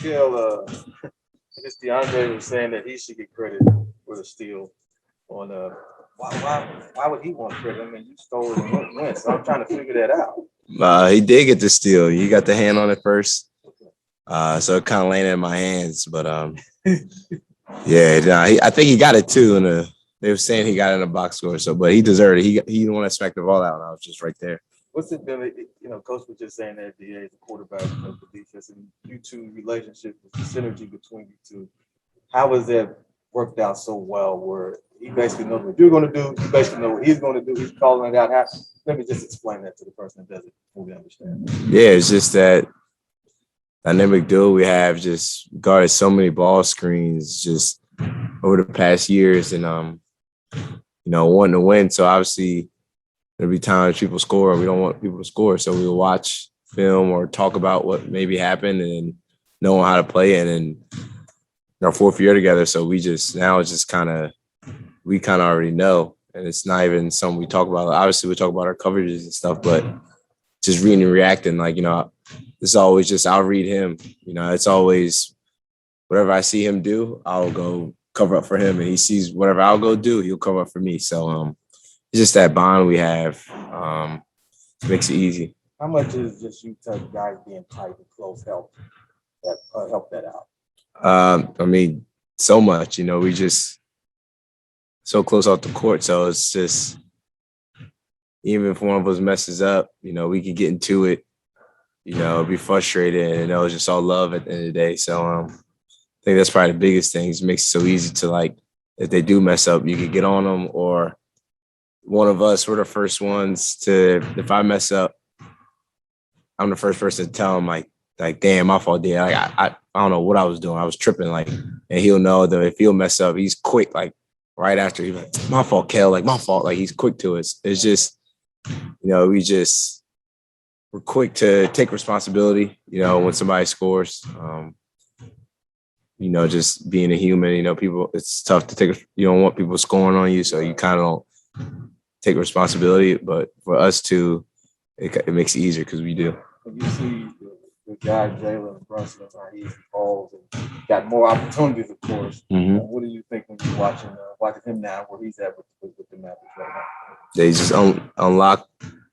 Mikal, I guess DeAndre was saying that he should get credit for the steal on why would he want credit? I mean, you stole it and went. So I'm trying to figure that out. He did get the steal. You got the hand on it first. So it kind of landed in my hands. But yeah, I think he got it too. They were saying he got it in a box score. So, but he deserved it. He the one that smacked the ball out, and I was just right there. What's it been? Coach was just saying that DA is the quarterback of the defense, and you two relationship, the synergy between you two. How has that worked out so well? Where he basically knows what you're going to do, you basically know what he's going to do. He's calling it out. Let me just explain that to the person that doesn't fully understand. Yeah, it's just that dynamic duo we have just guarded so many ball screens just over the past years, and wanting to win. So obviously there'll be times people score and we don't want people to score. So we'll watch film or talk about what maybe happened and knowing how to play it. And our fourth year together. So we kind of already know. And it's not even something we talk about. Obviously we talk about our coverages and stuff, but just reading and reacting, it's always just, I'll read him, it's always whatever I see him do, I'll go cover up for him. And he sees whatever I'll go do, he'll cover up for me. So, it's just that bond we have. Makes it easy. How much is just you guys being tight and close help that out? So much. We just so close off the court. So it's just, even if one of us messes up, we could get into it, be frustrated, and it's just all love at the end of the day. So I think that's probably the biggest thing. It makes it so easy to, if they do mess up, you could get on them, or one of us, we're the first ones to, if I mess up, I'm the first person to tell him damn, my fault, dude. I don't know what I was doing. I was tripping, and he'll know that if he'll mess up, he's quick, right after, he's like, my fault, Kel, my fault. He's quick to it. It's just, we're quick to take responsibility, when somebody scores. Just being a human, people, it's tough to take, you don't want people scoring on you, so you kind of don't take responsibility, but for us to, it makes it easier because we do. When you see the guy Jalen Brunson, how he balls and got more opportunities, of course. Mm-hmm. What do you think when you're watching him now, where he's at with the Mavs right now? They just unlock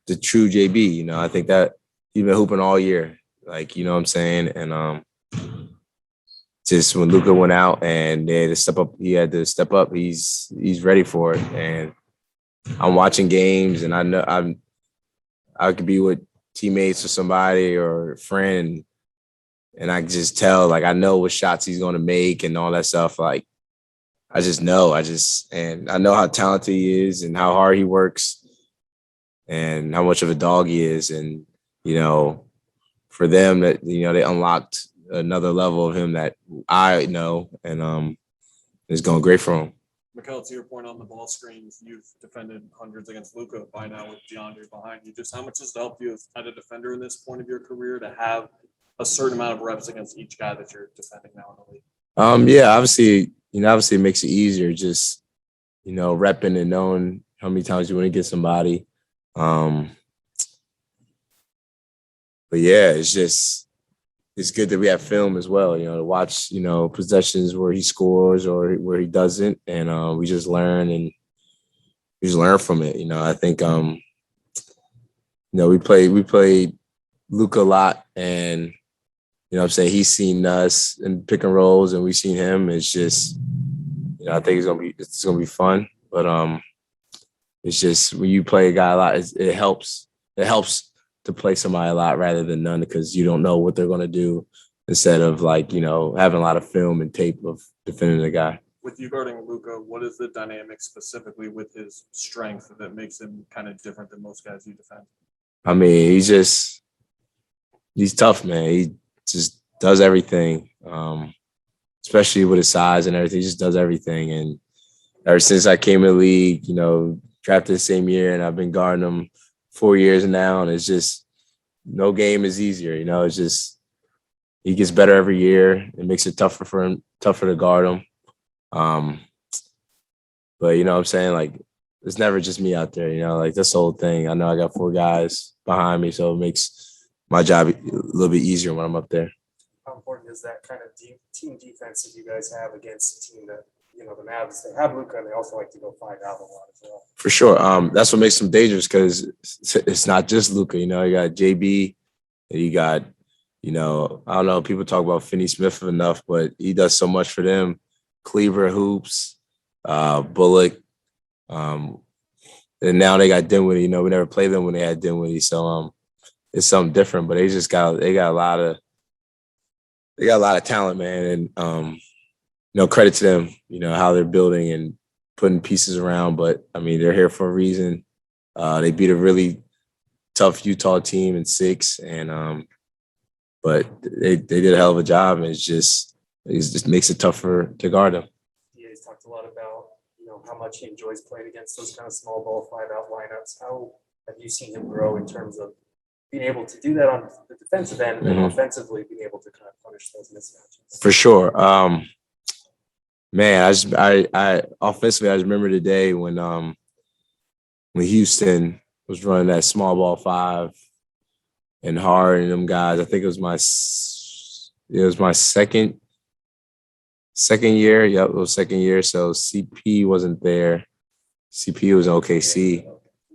the true JB. I think that he's been hooping all year, what I'm saying, and just when Luka went out and they had to step up, he's ready for it. And I'm watching games, and I know I could be with teammates or somebody or a friend, and I can just tell, I know what shots he's going to make and all that stuff. I just know, and I know how talented he is and how hard he works and how much of a dog he is. And, for them that, they unlocked another level of him that I know, and it's going great for him. Mikal, to your point on the ball screens, you've defended hundreds against Luka by now with DeAndre behind you. Just how much has it helped you as a defender in this point of your career to have a certain amount of reps against each guy that you're defending now in the league? Yeah, obviously it makes it easier, just, repping and knowing how many times you want to get somebody. But yeah, it's good that we have film as well, to watch, possessions where he scores or where he doesn't. And we just learn from it. I think, we played Luka a lot, and, I'm saying, he's seen us in pick and rolls and we've seen him. It's just, I think it's going to be fun, but it's just when you play a guy a lot, it helps to play somebody a lot rather than none, because you don't know what they're going to do, instead of having a lot of film and tape of defending the guy. With you guarding Luka, what is the dynamic specifically with his strength that makes him kind of different than most guys you defend? He's tough, man. He just does everything, especially with his size and everything. He just does everything. And ever since I came in the league, drafted the same year, and I've been guarding him 4 years now, and it's just, no game is easier. It's just, he gets better every year. It makes it tougher to guard him. But what I'm saying, it's never just me out there, that's the whole thing. I know I got 4 guys behind me, so it makes my job a little bit easier when I'm up there. How important does that kind of team defense that you guys have against a team that, you know, the Mavs, they have Luka and they also like to go 5 out a lot as well? For sure. That's what makes them dangerous because it's not just Luka. You know, you got JB, and you got, you know, I don't know, people talk about Finney Smith enough, but he does so much for them. Cleaver hoops, Bullock, and now they got Dinwiddie. You know, we never played them when they had Dinwiddie, so it's something different. But they got a lot of talent, man, and you know, credit to them. You know how they're building and putting pieces around. But I mean, they're here for a reason. They beat a really tough Utah team in 6, and but they did a hell of a job, and it just makes it tougher to guard them. DA's talked a lot about, you know, how much he enjoys playing against those kind of small ball 5-out lineups. How have you seen him grow in terms of being able to do that on the defensive end and offensively being able to kind of punish those mismatches? For sure. Man, I offensively, I just remember the day when Houston was running that small ball 5 and Hard and them guys. I think it was my second year. Yep, it was second year. So CP wasn't there. CP was in OKC.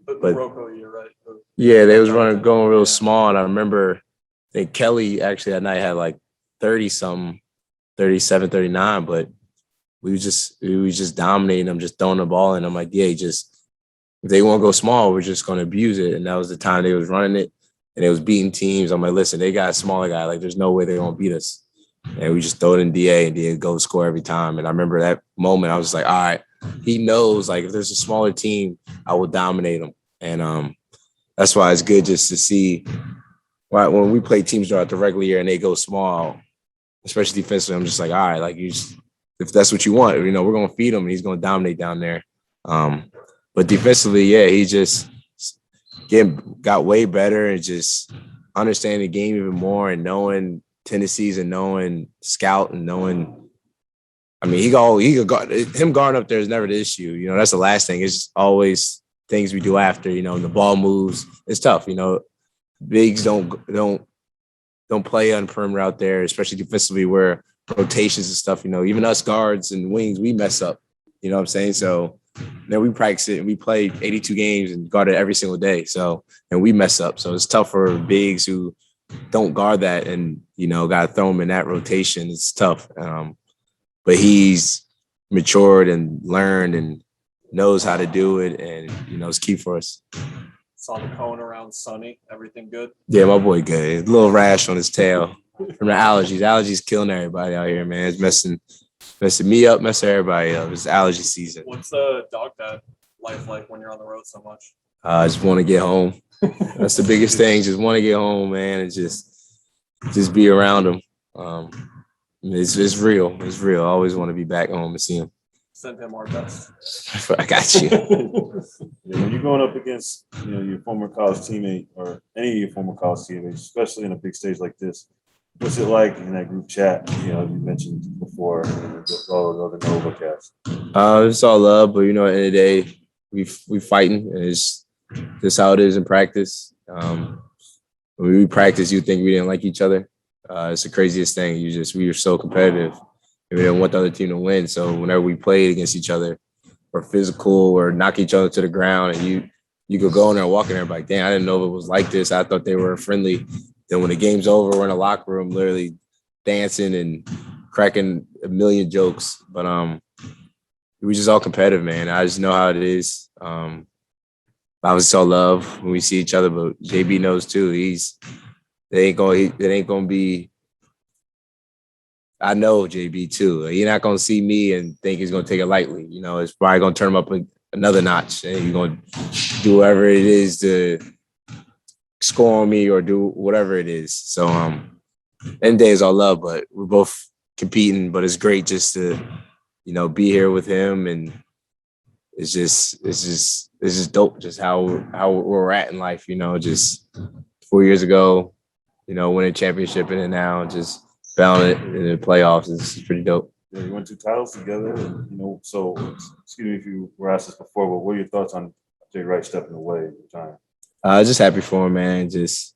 But Rocco, you're right. Yeah, they was going real small. And I remember, I think Kelly actually that night had like 30-something, 37, 39, but we was just dominating them, just throwing the ball. And I'm like, yeah, if they want to go small, we're just going to abuse it. And that was the time they was running it and they was beating teams. I'm like, listen, they got a smaller guy. Like, there's no way they're going to beat us. And we just throw it in DA and DA go score every time. And I remember that moment, I was just like, all right, he knows, like, if there's a smaller team, I will dominate them. And that's why it's good just to see when we play teams throughout the regular year and they go small, especially defensively, I'm just like, all right, like, if that's what you want, you know, we're going to feed him and he's going to dominate down there. But defensively, yeah, he just got way better and just understanding the game even more and knowing tendencies and knowing scout and knowing. I mean, he could guard, him guarding up there is never the issue. You know, that's the last thing. It's just always things we do after. You know, the ball moves. It's tough. You know, bigs don't play on perimeter out there, especially defensively where rotations and stuff. You know, even us guards and wings, we mess up. You know what I'm saying? So then we practice it and we play 82 games and guard it every single day. So, and we mess up. So it's tough for bigs who don't guard that and, you know, got to throw them in that rotation. It's tough. But he's matured and learned and knows how to do it. And, you know, it's key for us. Saw the cone around Sonny. Everything good? Yeah, my boy good. A little rash on his tail from the allergies. Allergies killing everybody out here, man. It's messing me up, messing everybody up. It's allergy season. What's the dog dad life like when you're on the road so much? I just want to get home. That's the biggest thing. Just want to get home, man, and just be around them. It's real. It's real. I always want to be back home and see him. Send him our best. I got you. Yeah, when you're going up against, you know, your former college teammate or any of your former college teammates, especially in a big stage like this, what's it like in that group chat? You know, you mentioned before, all the Nova cast. It's all love, but you know, at the end of the day, we fighting, and it's just how it is in practice. When we practice, you think we didn't like each other. It's the craziest thing. We were so competitive. We didn't want the other team to win. So whenever we played against each other, or physical, or knock each other to the ground, and you could go in there and walk in there like, damn, I didn't know it was like this. I thought they were friendly. Then when the game's over, we're in the locker room, literally dancing and cracking a million jokes. But we just all competitive, man. I just know how it is. Obviously, all love when we see each other, but JB knows too. It ain't gonna be. I know JB too. He's not gonna see me and think he's gonna take it lightly. You know, it's probably gonna turn him up another notch, and he's gonna do whatever it is to score on me or do whatever it is. So, end day is all love, but we're both competing. But it's great just to, you know, be here with him, and it's just dope. Just how we're at in life. You know, just 4 years ago, you know, winning a championship, and then now just found it in the playoffs. It's pretty dope. Yeah, you won 2 titles together, and, you know. So, excuse me if you were asked this before, but what are your thoughts on Jay Wright stepping away at the time? Just happy for him, man. Just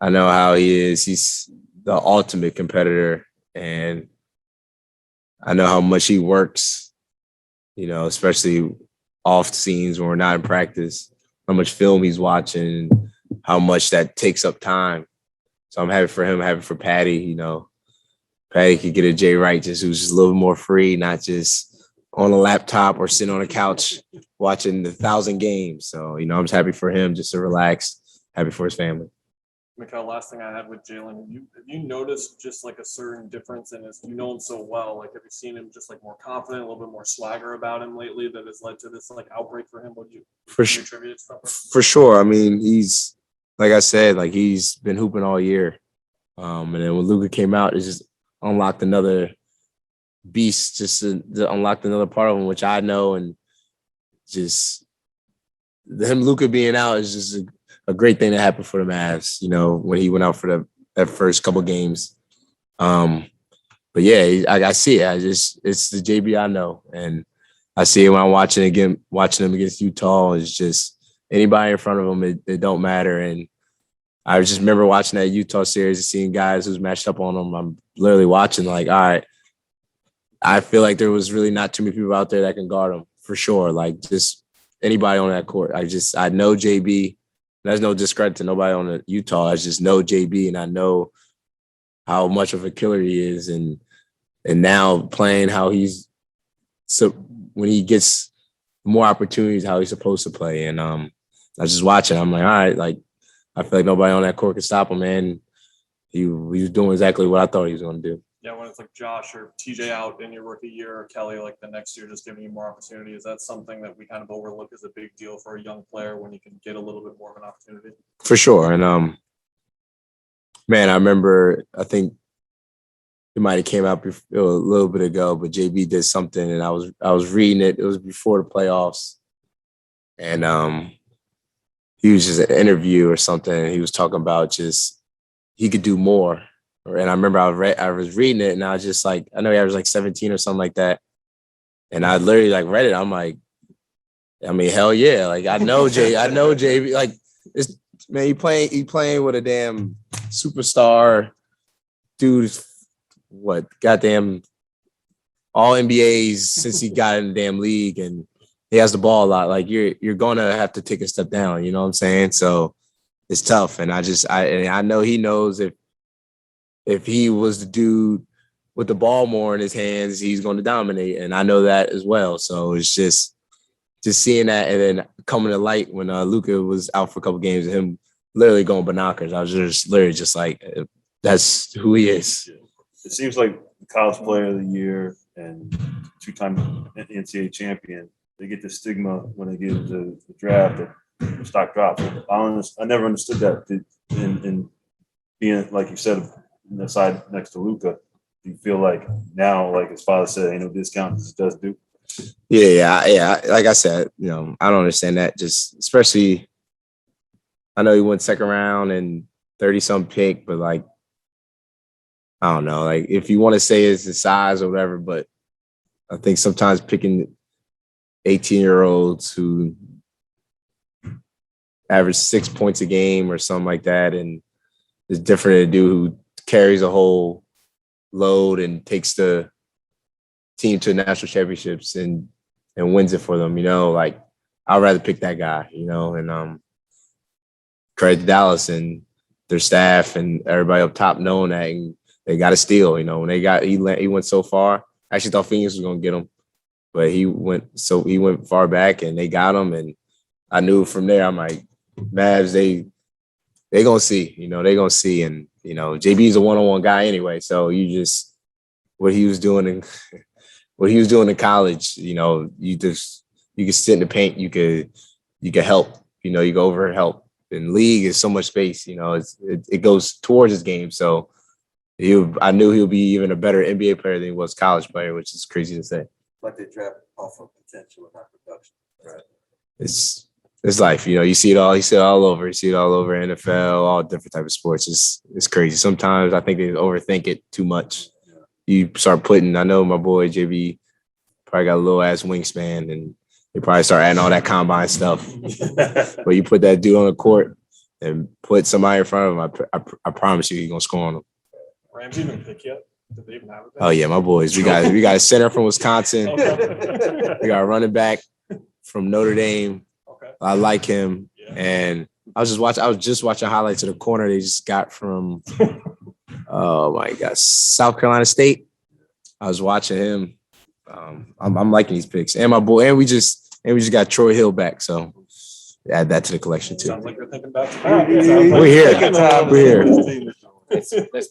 I know how he is. He's the ultimate competitor. and I know how much he works, especially off scenes when we're not in practice, how much film he's watching, how much that takes up time. So I'm happy for him, happy for Patty, Patty could get a Jay Wright who's just a little more free, not just on a laptop or sitting on a couch watching 1,000 games. So, I'm just happy for him just to relax, happy for his family. Mikal, last thing I had with Jalen, have you noticed just like a certain difference in his, him so well? Like, have you seen him just like more confident, a little bit more swagger about him lately that has led to this like outbreak for him? Would you attribute stuff? For sure. I mean, he's, like I said, like he's been hooping all year. And then when Luka came out, it just unlocked another beast, just to unlock another part of him, which I know. And just him, Luka being out is just a great thing that happened for the Mavs, when he went out for that first couple games. But yeah, I see it. It's the JB I know. And I see it when I'm watching him against Utah. It's just anybody in front of him, it don't matter. And I just remember watching that Utah series and seeing guys who's matched up on them. I'm literally watching like, all right, I feel like there was really not too many people out there that can guard him for sure. Like just anybody on that court. I know JB. There's no discredit to nobody on the Utah. I just know JB and I know how much of a killer he is. And now playing how he's so when he gets more opportunities, how he's supposed to play. And I was just watching. I'm like, all right, like I feel like nobody on that court can stop him, man. He was doing exactly what I thought he was going to do. Yeah, when it's like Josh or TJ out in your rookie year or Kelly like the next year, just giving you more opportunity, is that something that we kind of overlook as a big deal for a young player when you can get a little bit more of an opportunity? For sure. And man, I remember, I think it might have came out a little bit ago, but JB did something and I was reading it. It was before the playoffs. And he was just an interview or something. And he was talking about just he could do more. And I remember I was reading it and I was just like, I know he averaged like 17 or something like that. And I literally like read it. I'm like, I mean, hell yeah. Like I know JB, like it's, man, he playing with a damn superstar dude. What goddamn all NBAs since he got in the damn league, and he has the ball a lot. Like you're gonna have to take a step down. You know what I'm saying? So it's tough. And I know he knows if he was the dude with the ball more in his hands, he's going to dominate. And I know that as well. So it's just seeing that and then coming to light when Luka was out for a couple games and him literally going binoculars. I was just literally just like, that's who he is. It seems like the college player of the year and two-time NCAA champion, they get the stigma when they get into the draft that stock drops. I never understood that. In being, like you said, on the side next to Luka, do you feel like now, like his father said, ain't no discount, this does do? Yeah. Like I said, I don't understand that. Just especially, I know he went second round and 30-something pick, but like, I don't know. Like if you want to say it's the size or whatever, but I think sometimes picking 18-year-olds who average 6 points a game or something like that, and it's different than a dude who carries a whole load and takes the team to national championships and wins it for them, like I'd rather pick that guy, and credit to Dallas and their staff and everybody up top knowing that, and they got a steal, when he went so far. I actually thought Phoenix was going to get him, but he went far back and they got him. And I knew from there, I'm like, Mavs, they going to see, they going to see. And, JB's a one-on-one guy anyway. So what he was doing in college, you could sit in the paint, you could help, you go over and help. In league is so much space, it goes towards his game. So I knew he'll be even a better NBA player than he was college player, which is crazy to say. But they draft off of potential and not production. Right. It's life, you see it all. You see it all over. You see it all over NFL, all different type of sports. It's crazy. Sometimes I think they overthink it too much. Yeah. You start putting. I know my boy JB probably got a little ass wingspan, and they probably start adding all that combine stuff. But you put that dude on the court and put somebody in front of him, I promise you, he's gonna score on him. Rams even pick yet? Did they even have it? Oh yeah, my boys. We got a center from Wisconsin. Okay. We got a running back from Notre Dame. Okay. I like him. Yeah. And I was just watching highlights of the corner they just got from oh my gosh, South Carolina State. I was watching him. I'm liking these picks. And my boy, and we just got Troy Hill back. So add that to the collection too. Sounds like you're thinking back to We're here. We're We're here. here. That's